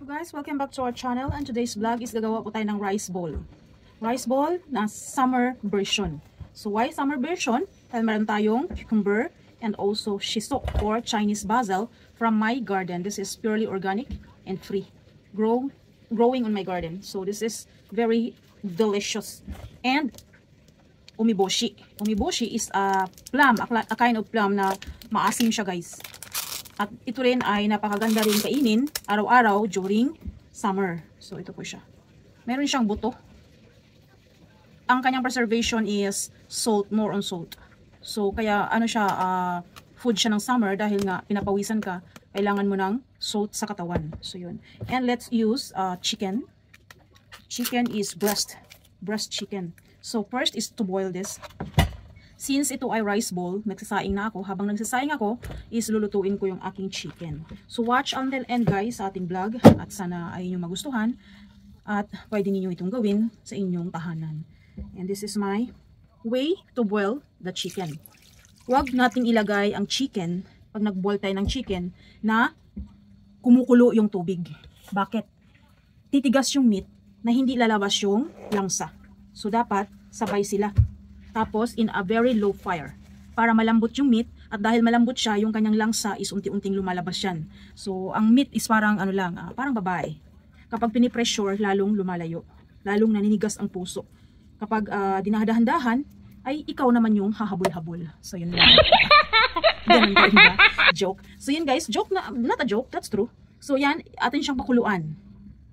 Guys, welcome back to our channel, and today's vlog is gagawa po tayo ng rice bowl. Rice bowl na summer version. So why summer version? Dahil meron tayong cucumber and also shiso or Chinese basil from my garden. This is purely organic and free. Growing on my garden. So this is very delicious. And umiboshi. Umiboshi is a plum, a kind of plum na maasim siya, guys. At ito rin ay napakaganda rin kainin araw-araw during summer. So ito po siya. Meron siyang buto. Ang kanyang preservation is salt, more on salt. So kaya ano siya, food siya ng summer dahil nga pinapawisan ka, kailangan mo ng salt sa katawan. So yun. And let's use chicken. Chicken is breast chicken. So first is to boil this. Since ito ay rice bowl, nagsasaing na ako. Habang nagsasaing ako, is lulutuin ko yung aking chicken. So watch until end, guys, sa ating vlog. At sana ay inyong magustuhan. At pwede ninyo itong gawin sa inyong tahanan. And this is my way to boil the chicken. Huwag nating ilagay ang chicken, pag nag-boil tayo ng chicken, na kumukulo yung tubig. Bakit? Titigas yung meat na hindi lalabas yung langsa. So dapat sabay sila. Tapos in a very low fire para malambot yung meat, at dahil malambot siya, yung kanyang langsa is unti-unting lumalabas yan. So ang meat is parang ano lang, parang babae. Kapag pinipressure, lalong lumalayo. Lalong naninigas ang puso. Kapag dinadahan-dahan, ay ikaw naman yung hahabol-habol. So yun lang. Ganun ba? Joke. So yun, guys, joke na, not a joke, that's true. So yan, atin siyang pakuluan.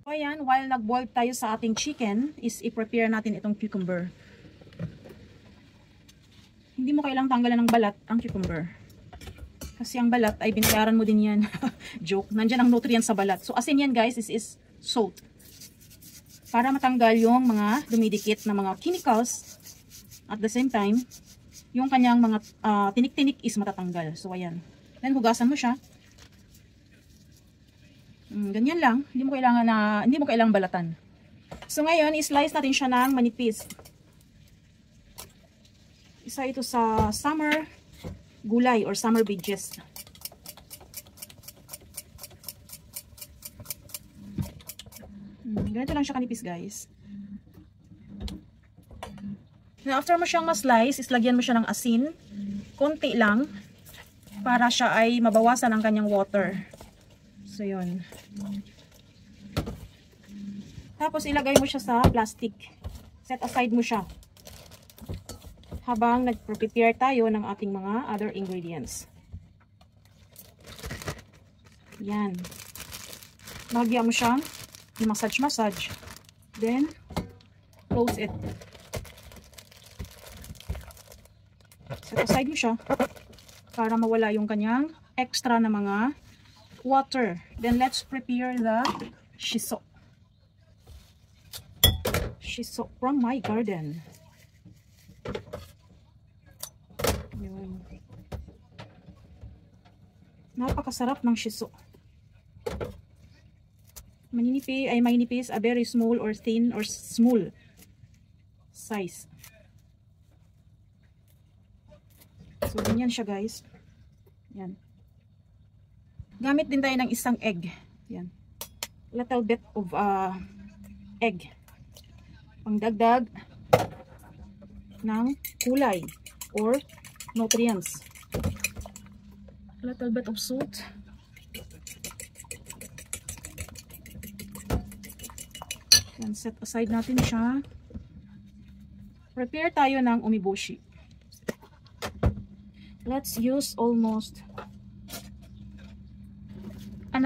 So ayan, while nag-boil tayo sa ating chicken, is i-prepare natin itong cucumber. Hindi mo kailang tanggalan ng balat ang cucumber. Kasi ang balat ay binayaran mo din yan. Joke. Nandyan ang nutrients sa balat. So asin yan, guys, is salt. Para matanggal yung mga dumidikit na mga chemicals. At the same time, yung kanyang mga tinik-tinik is matatanggal. So ayan. Then hugasan mo siya. Ganyan lang. Hindi mo kailangan balatan. So ngayon, i-slice natin siya ng manipis. Isa ito sa summer gulay or summer veggies. Ganito lang siya kanipis, guys. Now, after mo siyang ma-slice, islagyan mo siya ng asin. Konti lang. Para siya ay mabawasan ang kanyang water. So, yun. Tapos, ilagay mo siya sa plastic. Set aside mo siya. Habang nag-prepare tayo ng ating mga other ingredients. Yan. Bahagyan mo siyang i-massage. Then, close it. Set aside mo siya para mawala yung kanyang extra na mga water. Then, let's prepare the shiso. Shiso from my garden. Yun. Napakasarap ng shiso. Maninipis, a very small or thin or small size. So, ganyan siya, guys. Yan. Gamit din tayo ng isang egg. Yan. Little bit of egg. Pangdagdag ng kulay or nutrients. A little bit of salt. Yan, set aside natin siya. Prepare tayo ng umiboshi. Let's use almost 5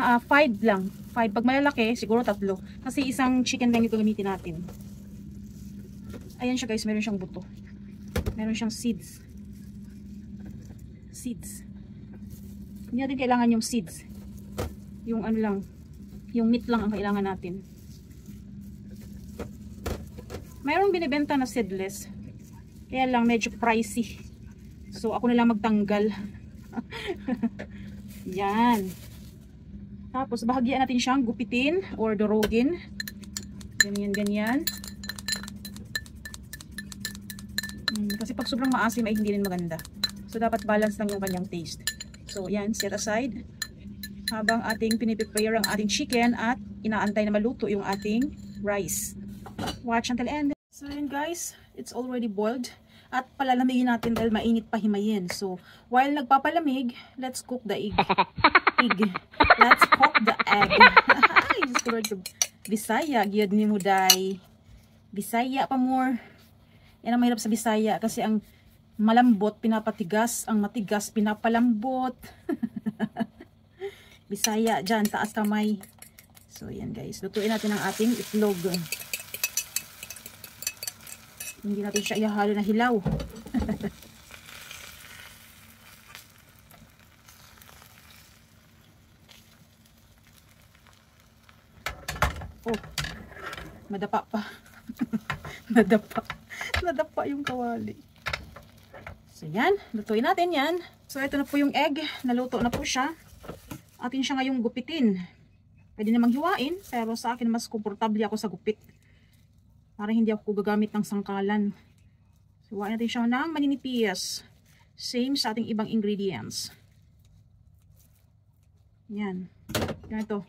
lang. 5. Pag malalaki, siguro 3. Kasi isang chicken lang ito gamitin natin. Ayan siya, guys, meron siyang buto. Meron siyang seeds. Hindi natin kailangan yung seeds. Yung ano lang, yung meat lang ang kailangan natin. Mayroong binibenta na seedless. Kaya lang medyo pricey. So ako na lang magtanggal. Yan. Tapos bahagyan natin siyang gupitin or durugin. Ganyan. Kasi pag sobrang maasim ay hindi rin maganda. So dapat balance lang yung kanyang taste. So yan, set aside. habang ating piniprepare ang ating chicken at inaantay na maluto yung ating rice. Watch until end. So yun guys, it's already boiled at palalamigin natin dahil mainit pa himayin. So while nagpapalamig, let's cook the egg. Let's cook the egg. Ay, Bisaya, gyud ni mo day. Bisaya pa more. Yan ang mahirap sa Bisaya kasi ang malambot pinapatigas, ang matigas pinapalambot. Bisaya dyan, taas kamay. So yan guys, lutuin natin ang ating itlog. Hindi natin siya ihalo na hilaw. Oh, madapa pa. Nadapa yung kawali. So yan, lutuin natin yan. So ito na po yung egg, naluto na po siya. Atin siya ngayong gupitin. Pwede namang hiwain, pero sa akin mas komportable ako sa gupit. Para hindi ako gagamit ng sangkalan. So hiwain natin siya ng maninipis. Same sa ating ibang ingredients. Yan. Yan ito.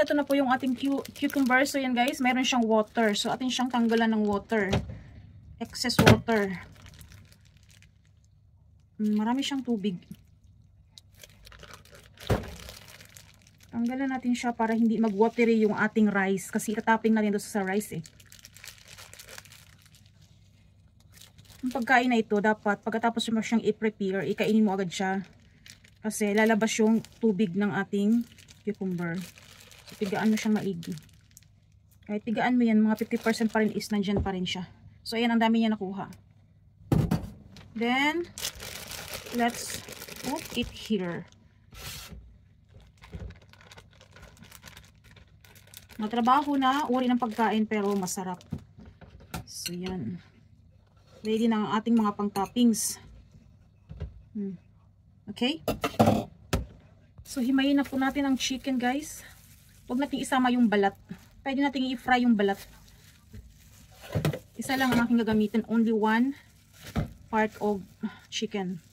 Ito na po yung ating cucumber. So yan guys, mayroon siyang water. So atin siyang tanggalan ng water. Excess water. Marami siyang tubig. Tanggalan natin siya para hindi mag-watery yung ating rice. Kasi itatapping natin ito sa rice eh. Yung pagkain na ito, dapat pagkatapos mo siyang i-prepare, ikainin mo agad siya. Kasi lalabas yung tubig ng ating cucumber. So, tigaan mo siyang maigi. Kahit tigaan mo yan, mga 50% pa rin is nandyan pa rin siya. So, ayan, ang dami niya nakuha. Then, let's put it here. Matrabaho na, uri ng pagkain pero masarap. So yan. Ready na ang ating mga pang-toppings. Okay? So himayin na po natin ang chicken guys. Huwag natin isama yung balat. Pwede natin i-fry yung balat. Isa lang ang aking gagamitin. Only one part of chicken.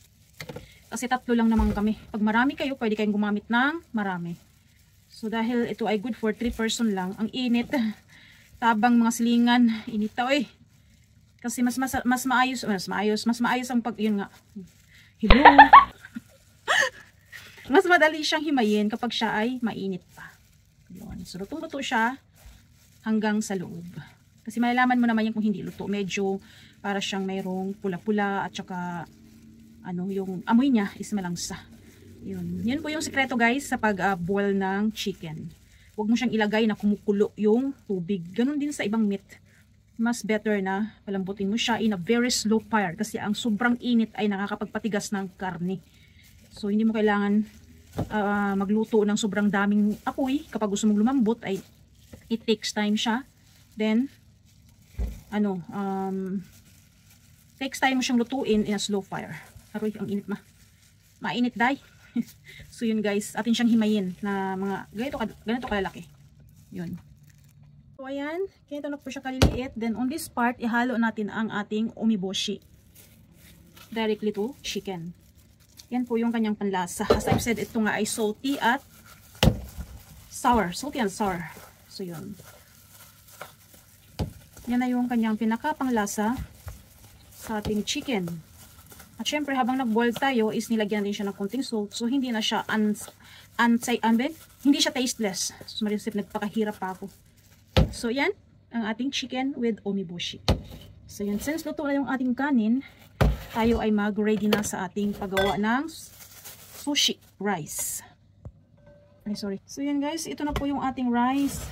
Kasi 3 lang naman kami. Pag marami kayo, pwede kayong gumamit ng marami. So dahil ito ay good for 3 person lang, ang init, tabang mga silingan, init daw eh. Kasi mas maayos ang pag, yun nga. Hello. Mas madali siyang himayin kapag siya ay mainit pa. Yun. So lutong-luto siya hanggang sa loob. Kasi malalaman mo naman yan kung hindi luto. Medyo para siyang mayroong pula-pula at saka ano, yung amoy niya is malangsa. Yun po yung sekreto guys sa pag-boil ng chicken. Huwag mo siyang ilagay na kumukulo yung tubig. Ganon din sa ibang meat. Mas better na palambutin mo siya in a very slow fire kasi ang sobrang init ay nakakapagpatigas ng karne. So hindi mo kailangan magluto ng sobrang daming apoy. Kapag gusto mong lumambot ay it takes time siya. Then takes time mo siyang lutuin in a slow fire. Aroy, ang init mainit dai. So yun guys, atin siyang himayin na mga ganito kalalaki. Yun. So ayan, ganito na po siya kaliliit. Then on this part, ihalo natin ang ating umeboshi directly to chicken. Yan po yung kanyang panlasa. As I've said, ito nga ay salty at sour. Salty and sour. So yun. Yan na yung kanyang pinaka-panglasa sa ating chicken. At syempre, habang nag-boil tayo, is nilagyan din siya ng konting salt. So, hindi na siya hindi siya tasteless. So, marisip, nagpakahirap pa ako. So, yan, ang ating chicken with umeboshi. So, yan, since luto na yung ating kanin, tayo ay mag-ready na sa ating paggawa ng sushi rice. Ay, sorry. So, yan guys, ito na po yung ating rice.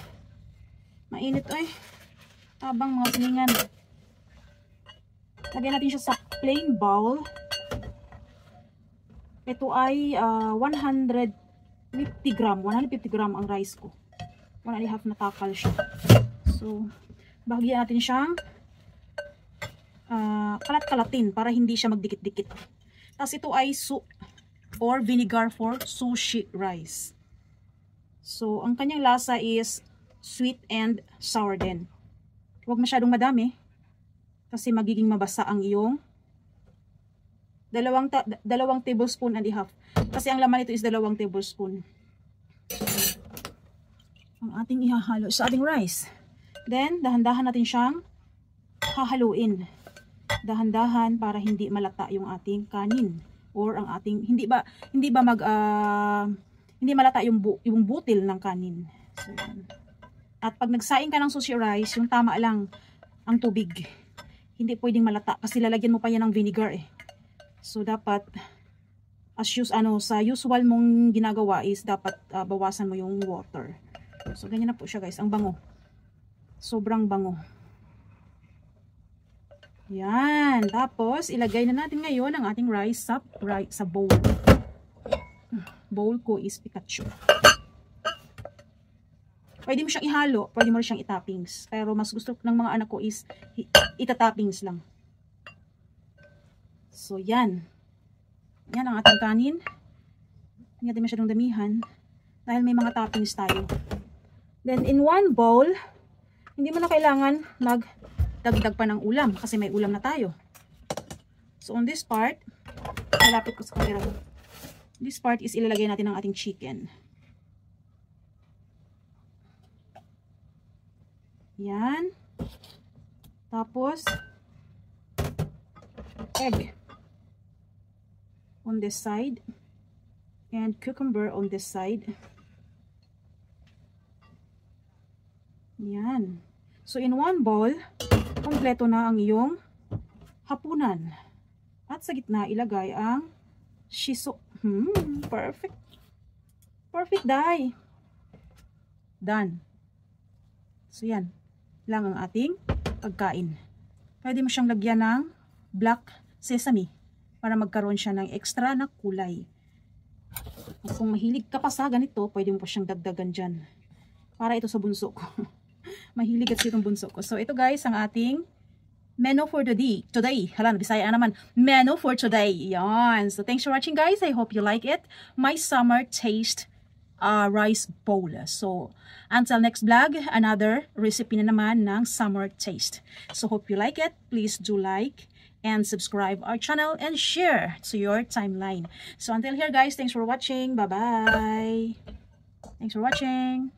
Mainit, ay. Tabang mga siningan. Lagyan natin siya sa plain bowl. Ito ay 150 gram. 150 gram ang rice ko. 1.5 na takal siya. So, bahagyan natin siyang kalat-kalatin para hindi siya magdikit-dikit. Tapos ito ay soup or vinegar for sushi rice. So, ang kanyang lasa is sweet and sour din. Huwag masyadong madami kasi magiging mabasa ang iyong Dalawang tablespoon and a half. Kasi ang laman nito is 2 tablespoon. Ang ating ihahalo sa ating rice. Then, dahan-dahan natin siyang hahaluin. Dahan-dahan para hindi malata yung ating kanin or ang ating hindi malata yung butil ng kanin. So, yan. At pag nagsaing ka ng sushi rice, yung tama lang ang tubig. Hindi pwedeng malata kasi lalagyan mo pa yan ng vinegar eh. So dapat sa usual mong ginagawa is dapat bawasan mo yung water. So ganyan na po siya guys, ang bango. Sobrang bango. Yan. Tapos ilagay na natin ngayon ang ating rice sa bowl. Bowl ko is Pikachu. Pwede mo siyang ihalo, pwede mo rin siyang itoppings. Pero mas gusto ng mga anak ko is itatoppings lang. So, yan. Yan ang ating kanin. Hindi natin masyadong damihan. Dahil may mga toppings tayo. Then, in one bowl, hindi mo na kailangan magdagdag pa ng ulam. Kasi may ulam na tayo. So, on this part, malapit ko sa camera. This part is ilalagay natin ang ating chicken. Yan. Tapos, egg on this side. And cucumber on this side. Yan. So, in one bowl, kompleto na ang iyong hapunan. At sa gitna, ilagay ang shiso. Perfect. Perfect, Day. Done. So, yan lang ang ating pagkain. Pwede mo siyang lagyan ng black sesame para magkaroon siya ng extra na kulay. At kung mahilig ka pa sa ganito, pwede mo pa siyang dagdagan dyan. Para ito sa bunso ko. Mahilig at itong bunso ko. So ito guys, ang ating menu for today. Hala, Bisaya naman. Menu for today. Yan. So thanks for watching guys. I hope you like it. My summer taste rice bowl. So, until next vlog, another recipe na naman ng summer taste. So, hope you like it. Please do like and subscribe our channel and share to your timeline. So, until here guys, thanks for watching. Bye-bye. Thanks for watching.